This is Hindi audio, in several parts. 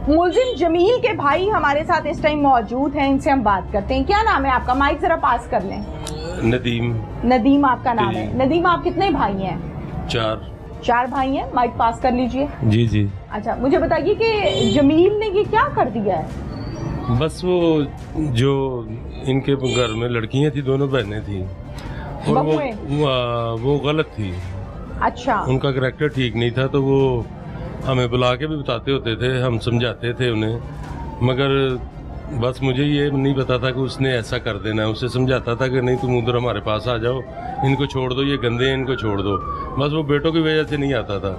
मुल्जिम जमील के भाई हमारे साथ इस टाइम मौजूद हैं, इनसे हम बात करते हैं। क्या नाम है आपका? माइक जरा पास कर लें। नदीम। नदीम आपका नाम है। नदीम, आप कितने भाई हैं? 4 भाई हैं। माइक पास कर लीजिए। जी जी। अच्छा, मुझे बताइए कि जमील ने ये क्या कर दिया है? बस वो जो इनके घर में लड़कियां थी, दोनों बहनें थी और वो गलत थी। अच्छा। उनका करैक्टर ठीक नहीं था, तो वो हमें बुला के भी बताते होते थे, हम समझाते थे उन्हें, मगर बस मुझे ये नहीं पता था कि उसने ऐसा कर देना है। उससे समझाता था कि नहीं, तुम उधर हमारे पास आ जाओ, इनको छोड़ दो, ये गंदे हैं, इनको छोड़ दो। बस वो बेटों की वजह से नहीं आता था,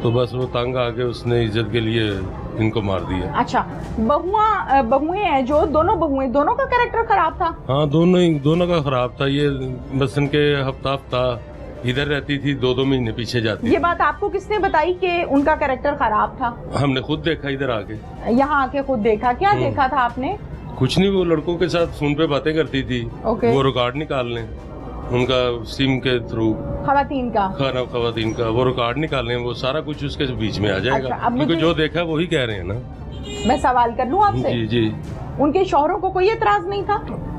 तो बस वो तंग आके उसने इज्जत के लिए इनको मार दिया। अच्छा, बहुएं हैं जो, दोनों का कैरेक्टर खराब था? हाँ, दोनों का खराब था। ये बस इनके हफ्ता इधर रहती थी, 2-2 महीने पीछे जाती। ये बात आपको किसने बताई कि उनका कैरेक्टर खराब था? हमने खुद देखा, इधर आके, यहाँ आके खुद देखा। क्या देखा था आपने? कुछ नहीं, वो लड़कों के साथ फोन पे बातें करती थी। वो रिकॉर्ड निकाल लें उनका सिम के थ्रू, खवातीन का वो रिकॉर्ड निकाल लें, वो सारा कुछ उसके बीच में आ जाएगा। अच्छा, क्योंकि जो देखा वही कह रहे हैं ना। मैं सवाल कर लूं आपसे? जी जी। उनके शौहरों को कोई एतराज नहीं था?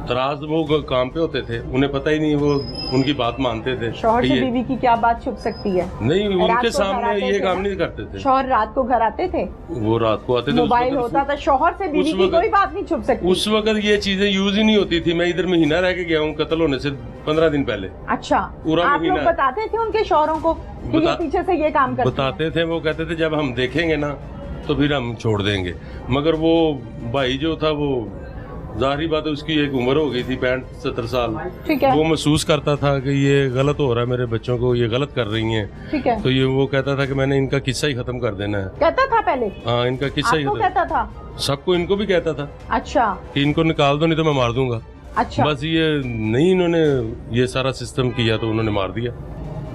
तराज वो काम पे होते थे, उन्हें पता ही नहीं, वो उनकी बात मानते थे। शौहर से बीवी की क्या बात छुप सकती है? नहीं, उनके सामने ये काम नहीं करते थे। शौहर रात को घर आते थे? वो रात को आते थे, मोबाइल होता था। शौहर से बीवी की कोई बात नहीं छुप सकती। उस वक्त ये चीजें यूज ही नहीं होती थी। मैं इधर महीना रह के गया हूँ कत्ल होने से 15 दिन पहले। अच्छा, आप लोग बताते थे उनके शौहरों को कि ये पीछे से ये काम करते हैं? बताते थे। वो कहते थे जब हम देखेंगे ना तो फिर हम छोड़ देंगे। मगर वो भाई जो था, वो जाहिर बात है, उसकी एक उम्र हो गई थी 65-70 साल। ठीक है। वो महसूस करता था कि ये गलत हो रहा है, मेरे बच्चों को ये गलत कर रही हैं। ठीक है। तो ये वो कहता था कि मैंने इनका किस्सा ही खत्म कर देना है। कहता था पहले? हाँ, इनका किस्सा ही कहता था। सबको, इनको भी कहता था। अच्छा। कि इनको निकाल दो, नहीं तो मैं मार दूंगा। अच्छा। बस ये नहीं, इन्होंने ये सारा सिस्टम किया तो उन्होंने मार दिया।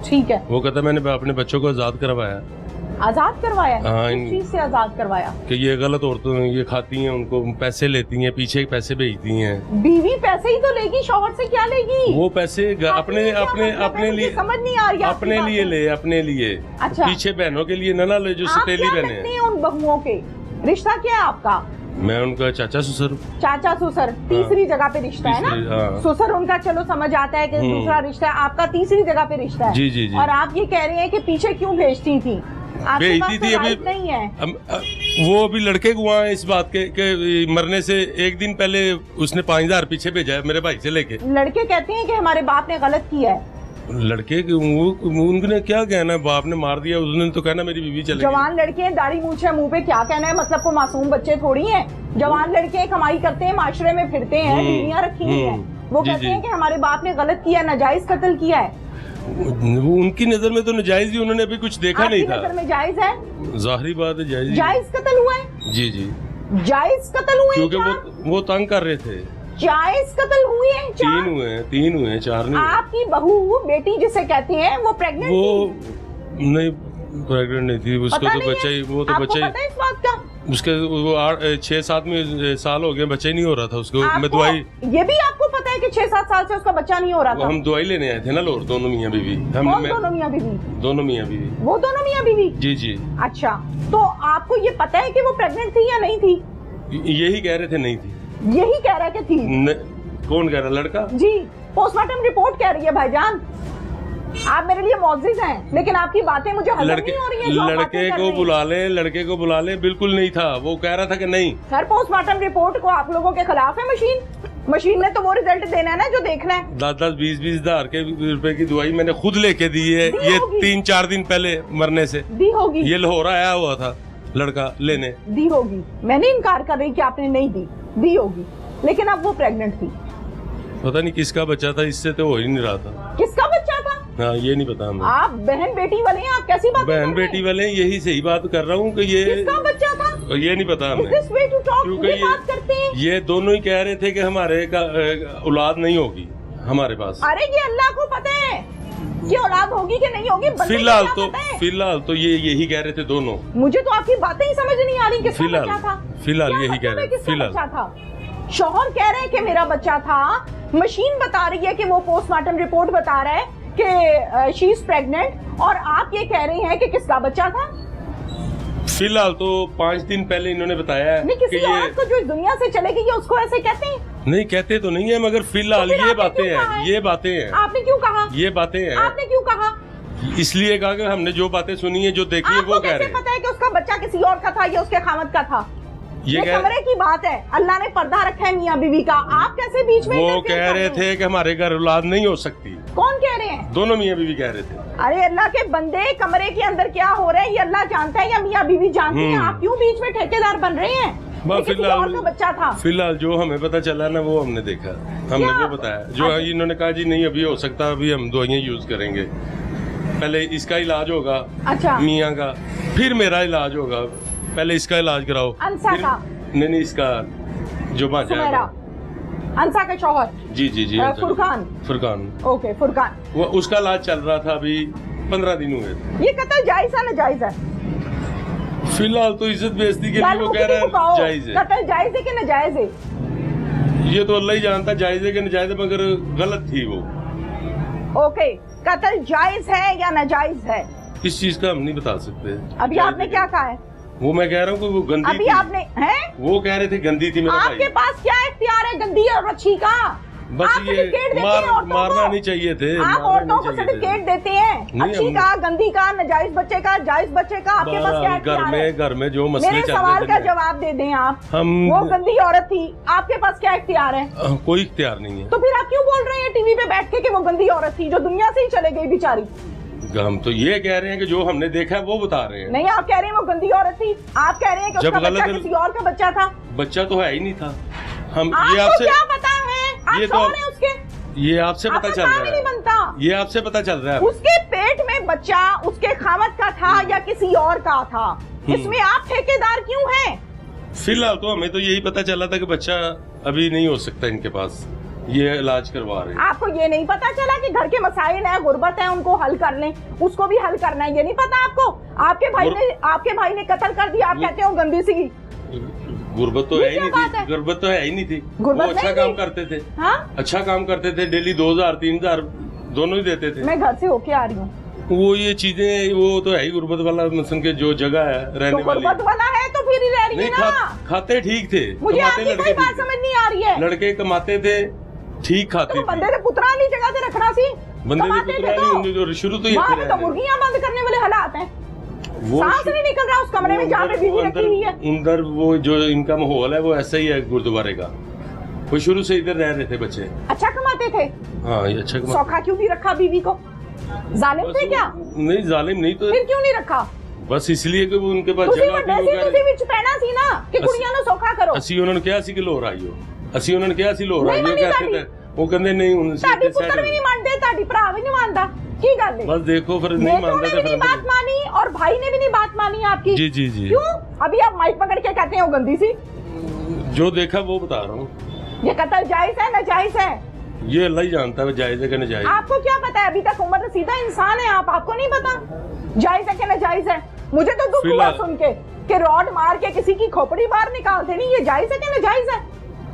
ठीक है। वो कहता मैंने अपने बच्चों को आजाद करवाया। आजाद करवाया? हाँ, किस चीज से आजाद करवाया? कि ये गलत औरतें ये खाती हैं, उनको पैसे लेती हैं, पीछे पैसे भेजती हैं। बीवी पैसे ही तो लेगी, शौहर से क्या लेगी? वो पैसे अपने लिए, समझ नहीं आ रही, अपने लिए। अच्छा। पीछे बहनों के लिए ना ले, जो सतीली बहने हैं। उन बहुओं के रिश्ता क्या है आपका? मैं उनका चाचा ससुर। तीसरी जगह पे रिश्ता है ना? ससुर उनका चलो समझ आता है कि दूसरा रिश्ता है, आपका तीसरी जगह पे रिश्ता है। जी जी जी। और आप ये कह रहे हैं कि पीछे क्यों भेजती थी? भेजती थी अभी नहीं है। वो अभी लड़के को वहाँ इस बात के मरने से 1 दिन पहले उसने 5000 पीछे भेजा है मेरे भाई से लेके। लड़के कहते हैं कि हमारे बाप ने गलत किया है। लड़के उनने क्या कहना है, बाप ने मार दिया, उसने तो कहना मेरी बीवी चले। जवान लड़के हैं, दाढ़ी मूंछ है मुंह पे, क्या कहना है? मतलब को मासूम बच्चे थोड़ी हैं। जवान लड़के कमाई करते हैं, माशरे में फिरते हैं, बीवियां रखी हुई हैं। वो कहते हैं कि हमारे बाप ने गलत किया, नाजायज कत्ल किया है। उनकी नजर में तो नाजायज ही, उन्होंने अभी कुछ देखा नहीं था। नजर में जायज है? जाहिर बात है जायज। जायज कत्ल हुआ है? जी जी, जायज कत्ल हुए। क्योंकि वो तंग कर रहे थे। जायज कत्ल हुए हैं? 3 हुए, 4 नहीं। आपकी बहू, बेटी जिसे कहते हैं, वो प्रेग्नेंट थी? वो नहीं, प्रेग्नेंट नहीं थी। उसको तो बच्चा ही, वो तो बच्चा ही। पता है इस बात का? उसके वो 6-7 साल हो गए, बच्चा ही नहीं हो रहा था उसको। मैं दवाई, ये भी आपको पता है कि 6-7 साल से उसका बच्चा नहीं हो रहा था? हम दवाई लेने आए थे ना लोग, दोनों मियाँ बीवी। दोनों मियाँ बीवी? दोनों मियाँ बीवी। वो दोनों मियाँ बीवी? जी जी। अच्छा, तो आपको ये पता है कि वो प्रेग्नेंट थी या नहीं थी? यही कह रहे थे नहीं थी। यही कह रहा है कि थी? कौन कह रहा? लड़का जी। पोस्टमार्टम रिपोर्ट कह रही है भाईजान। आप मेरे लिए मौजिज़ हैं, लेकिन आपकी बातें मुझे हजम नहीं हो रही हैं। लड़के को बुला ले। बिल्कुल नहीं था, वो कह रहा था कि नहीं। सर, पोस्टमार्टम रिपोर्ट को आप लोगों के खिलाफ है मशीन ने तो वो रिजल्ट देना है ना जो देखना है। 10-20 हजार के रुपए की दवाई मैंने खुद लेके दी है। ये 3-4 दिन पहले मरने से दी होगी। ये लाहौर आया हुआ था लड़का लेने। दी होगी, मैंने इनकार कर रही कि आपने नहीं दी होगी, लेकिन अब वो प्रेग्नेंट थी। पता नहीं किसका बच्चा था, इससे तो हो ही नहीं रहा था। किसका बच्चा था? हाँ, ये नहीं पता हमें। आप बहन बेटी वाले हैं, आप कैसी बात? बहन बेटी वाले, यही सही बात कर रहा हूँ कि ये किसका बच्चा था ये नहीं पता हमें। क्योंकि ये दोनों ही कह रहे थे कि हमारे औलाद नहीं होगी हमारे पास। अरे ये अल्लाह को पता है कि औलाद होगी कि नहीं होगी। फिलहाल तो ये यही कह रहे थे दोनों। मुझे तो आपकी बातें ही समझ नहीं आ रही। फिलहाल यही कह रहे थे। शौहर कह रहे हैं कि मेरा बच्चा था, मशीन बता रही है कि वो पोस्टमार्टम रिपोर्ट बता रहा है कि शी इज प्रेग्नेंट, और आप ये कह रहे हैं कि किसका बच्चा था? फिलहाल तो 5 दिन पहले इन्होंने बताया है नहीं, किसी कि ये औरत को जो इस दुनिया से चले गई है उसको ऐसे कहते हैं? नहीं कहते तो नहीं है, मगर फिलहाल तो फिर ये आपने बातें क्यों कहा हैं, है? ये बातें हैं, आपने क्यों कहा? ये बातें हैं। आपने क्यों कहा? इसलिए कहा कि हमने जो बातें सुनी है, जो देखी है, आपको वो कह कैसे रहे हैं। पता है कि उसका बच्चा किसी और का था या उसके खामद का था? ये कमरे की बात है, अल्लाह ने पर्दा रखा है मियाँ बीवी का, आप कैसे बीच में वो interfere कह कर रहे हैं? थे कि हमारे घर औलाद नहीं हो सकती। कौन कह रहे हैं? दोनों मियाँ बीवी कह रहे थे। अरे अल्लाह के बंदे, कमरे के अंदर क्या हो रहा है ये अल्लाह जानता है या मियाँ बीवी जानती है? आप क्यों बीच में ठेकेदार बन रहे हैं? ये किसी और का बच्चा था। फिलहाल जो हमें पता चला ना वो हमने देखा, हमने क्या? वो बताया। जो इन्होंने कहा जी नहीं अभी हो सकता, अभी हम दवाइयाँ यूज करेंगे, पहले इसका इलाज होगा अच्छा, मियाँ का, फिर मेरा इलाज होगा, पहले इसका इलाज कराओ। अंसा फिर- का? नहीं इसका जो भांजा सुमेरा, है। अंसा के शौहर जी फुरकान। फुरकान, ओके फुरकान, वो उसका इलाज चल रहा था, अभी 15 दिन हुए थे। ये कत्ल जायज है ना जायज है? फिलहाल तो इज्जत बेइज्जती के लिए वो कह रहे हैं जायज है। कत्ल जायज है कि नाजायज है? ये तो अल्लाह ही जानता जायज है कि नाजायज है, मगर गलत थी वो। ओके, कत्ल जायज है या नाजायज है? इस चीज का हम नहीं बता सकते। अभी आपने क्या कहा है? वो मैं कह रहा हूँ कि वो गंदी अभी थी। आपने हैं? वो कह रहे थे गंदी थी मेरा आपके भाई। पास क्या इख्तियार है गंदी और अच्छी का? बस आप ये सर्टिफिकेट देते हैं औरतों मारना को। नहीं चाहिए थे, आप मारना औरतों नहीं को चाहिए थे। सर्टिफिकेट देते हैं, नहीं, अच्छी हम- का, गंदी का, नाजायज बच्चे का, जायज बच्चे का, आपके पास क्या इख्तियार है? घर में जो मसले मेरे चल सवाल रहे का थे जवाब दे दें आप। हम वो गंदी औरत थी, आपके पास क्या इख्तियार है? कोई इख्तियार नहीं है। तो फिर आप क्यों बोल रहे हैं टीवी पे बैठ के कि वो गंदी औरत थी जो दुनिया से ही चले गई बेचारी? हम तो ये कह रहे हैं कि जो हमने देखा है वो बता रहे हैं। नहीं, आप कह रहे हैं वो गंदी औरत थी, आप कह रहे हैं कि जब उसका बच्चा गलत- किसी और का बच्चा था। बच्चा तो है ही नहीं था। हम ये आपको आपसे क्या पता है? आप ये तो- शौहर हैं उसके, ये आपसे पता आपका चल काम रहा ही नहीं है, बनता। ये आपसे पता चल रहा है। उसके पेट में बच्चा उसके खामद का था या किसी और का था, इसमें आप ठेकेदार क्यों हैं? फिलहाल तो हमें तो यही पता चला था कि बच्चा अभी नहीं हो सकता इनके पास, ये इलाज करवा रहे हैं। आपको ये नहीं पता चला कि घर के मसाइल है, गुर्बत है, उनको हल कर लें, उसको भी हल करना है, ये नहीं पता आपको? आपके भाई ने कत्ल कर दिया, आप कहते हो गंदी सी। गुर्बत तो ये है ही क्या नहीं बात थी, है? गुर्बत तो है ही नहीं थी। वो गुर्बत अच्छा नहीं काम थी? करते थे, हाँ, अच्छा काम करते थे, डेली 2000 3000 दोनों ही देते थे। मैं घर से होके आ रही हूँ। वो ये चीजें वो तो है ही गुर्बत वाला, मसन के जो जगह है तो रहने वाली। गुर्बत वाला है तो फिर ही रह रही है नहीं ना। खाते ठीक थे, मुझे कमाते आपकी लड़के कोई बात ठीक थे। समझ नहीं आ रही है। लड़के कमाते थे, ठीक खाते तो थे। बंदे ने पुत्रा वाली जगह से रखना सी, बंदे कमाते की थे पुतला तो। नहीं, जो शुरू तो ये वहाँ थे पे तो रहने। मुर्गियां बंद करने वाले हालात हैं, वो सांस नहीं निकल रहा उस कमरे में जहाँ पे बीवी रखी हुई है। अंदर वो जो इनका माहौल है वो ऐसा ही है गुरुद्वारे का। वो शुरू से इधर रह रहे थे बच्चे। अच्छा कमाते थे, हाँ ये अच्छा कमाते। सौखा क्यों नहीं रखा बीवी को? जालिम थे क्या? नहीं जालिम नहीं तो फिर क्यों नहीं रखा? बस इसलिए कि वो उनके पास ਤੁਸੀਂ जगह ਵੱਡੇ थी। ਸੀ, वो ਤੁਸੀਂ ਵਿੱਚ ਪੈਣਾ ਸੀ ਨਾ ਕਿ ਕੁੜੀਆਂ ਨੂੰ ਸੌਖਾ ਕਰੋ। ਅਸੀਂ ਉਹਨਾਂ ਨੂੰ ਕਿਹਾ ਸੀ ਕਿ ਲੋਰ ਆਈਓ, ਅਸੀਂ ਉਹਨਾਂ ਨੂੰ ਕਿਹਾ ਸੀ ਲੋਰ ਨਹੀਂ ਆਈਓ, ਮੰਨੀ ਕਹਿੰਦੇ ਤੁਹਾਡੀ। ਤੇ ਉਹ ਕਹਿੰਦੇ ਨਹੀਂ ਹੁਣ ਤੁਹਾਡੀ ਪੁੱਤਰ ਵੀ ਨਹੀਂ ਮੰਨਦੇ, ਤੁਹਾਡੀ ਭਰਾ ਵੀ ਨਹੀਂ ਮੰਨਦਾ, ਕੀ ਗੱਲ ਹੈ? बस देखो फिर नहीं बेटों मानते ने थे भी नहीं फिर बात मानी और भाई ने भी नहीं बात मानी आपकी। जी जी जी क्यों? अभी आप माइक पकड़ के कहते हैं वो गंदी सी। जो देखा वो बता रहा हूँ। ये कत्ल जायज है नाजायज है? ये अल्लाह ही जानता है जायज है कि नाजायज। आपको क्या पता है? अभी तक उम्र रसीदा इंसान है आप, आपको नहीं पता जायज है कि नाजायज है? मुझे तो दुख हुआ फिलहाल- सुन के कि रॉड मार के किसी की खोपड़ी बाहर निकाल देनी, ये जायज है कि नाजायज है?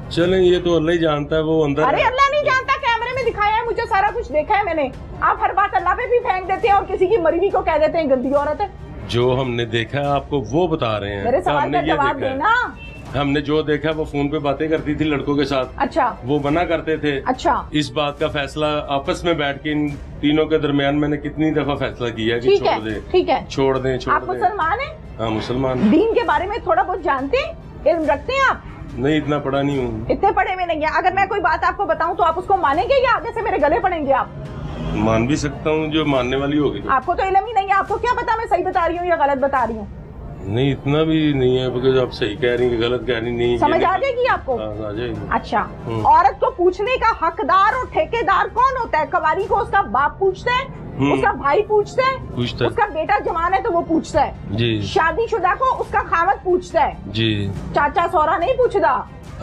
चलें ये तो अल्लाह ही जानता है, वो अंदर अरे है। अल्लाह नहीं जानता, कैमरे में दिखाया है मुझे, सारा कुछ देखा है मैंने। आप हर बात अल्लाह पे भी फेंक देते हैं और किसी की मरी हुई को कह देते हैं गंदी औरत है। जो हमने देखा है आपको वो बता रहे हैं। मेरे सवाल हमने का ये जवाब देखा है। देना। हमने जो देखा वो फोन पे बातें करती थी लड़कों के साथ, अच्छा वो मना करते थे। अच्छा, इस बात का फैसला आपस में बैठ के इन तीनों के दरमियान मैंने कितनी दफा फैसला किया कि ठीक छोड़ है दें, ठीक है। छोड़ दें, छोड़ आप दें। मुसलमान हैं? हाँ मुसलमान। दीन के बारे में थोड़ा बहुत जानते हैं, इल्म रखते हैं आप? नहीं इतना पढ़ा नहीं हूँ। इतने पढ़े में नहीं है। अगर मैं कोई बात आपको बताऊं तो आप उसको मानेंगे या आगे से मेरे गले पड़ेंगे आप? मान भी सकता हूँ जो मानने वाली होगी तो। आपको तो इल्म ही नहीं है, आपको क्या पता मैं सही बता रही हूँ या गलत बता रही हूँ? नहीं इतना भी नहीं है, बिकॉज आप सही कह रही हैं गलत कह रही नहीं। समझ आ जाएगी आपको? हाँ, आ जाएगी। अच्छा, औरत को पूछने का हकदार और ठेकेदार कौन होता है? कवारी को उसका बाप पूछता है, उसका भाई पूछता है, पूछता है। उसका बेटा जवान है तो वो पूछता है, जी शादीशुदा को उसका खामद पूछता है, जी। चाचा सौरा नहीं पूछता।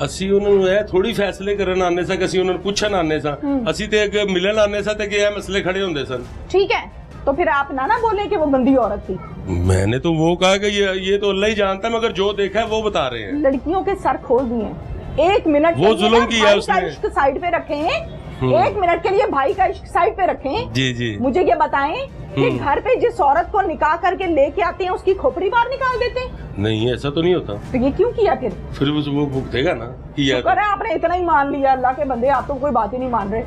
ਅਸੀਂ ਉਹਨਾਂ ਨੂੰ ਇਹ ਥੋੜੀ ਫੈਸਲੇ ਕਰਨ ਆਨੇ ਸਾਂ ਕਿ ਅਸੀਂ ਉਹਨਾਂ ਨੂੰ ਪੁੱਛਣ ਆਨੇ ਸਾਂ, ਅਸੀਂ ਤੇ ਅੱਗੇ ਮਿਲਣ ਆਨੇ ਸਾਂ ਤੇ ਕਿ ਇਹ ਮਸਲੇ ਖੜੇ ਹੁੰਦੇ ਸਨ। ठीक है, तो फिर आप ना बोले कि वो गंदी औरत थी। मैंने तो वो कहा कि ये तो अल्लाह ही जानता है, मगर जो देखा है वो बता रहे हैं। लड़कियों के सर खोल दिए, एक मिनट वो के लिए जुल्म ना किया भाई उसने। का इश्क साइड पे रखे हैं, 1 मिनट के लिए भाई का इश्क साइड पे रखें। जी जी। मुझे ये बताएं कि घर पे जिस औरत को निकाह करके लेके आते हैं उसकी खोपड़ी बाहर निकाल देते हैं? नहीं, ऐसा तो नहीं होता। तो ये क्यों किया फिर? वो भुगतेगा ना। किया शुक्र है आपने इतना ही मान लिया। अल्लाह के बंदे, आप तो कोई बात ही नहीं मान रहे।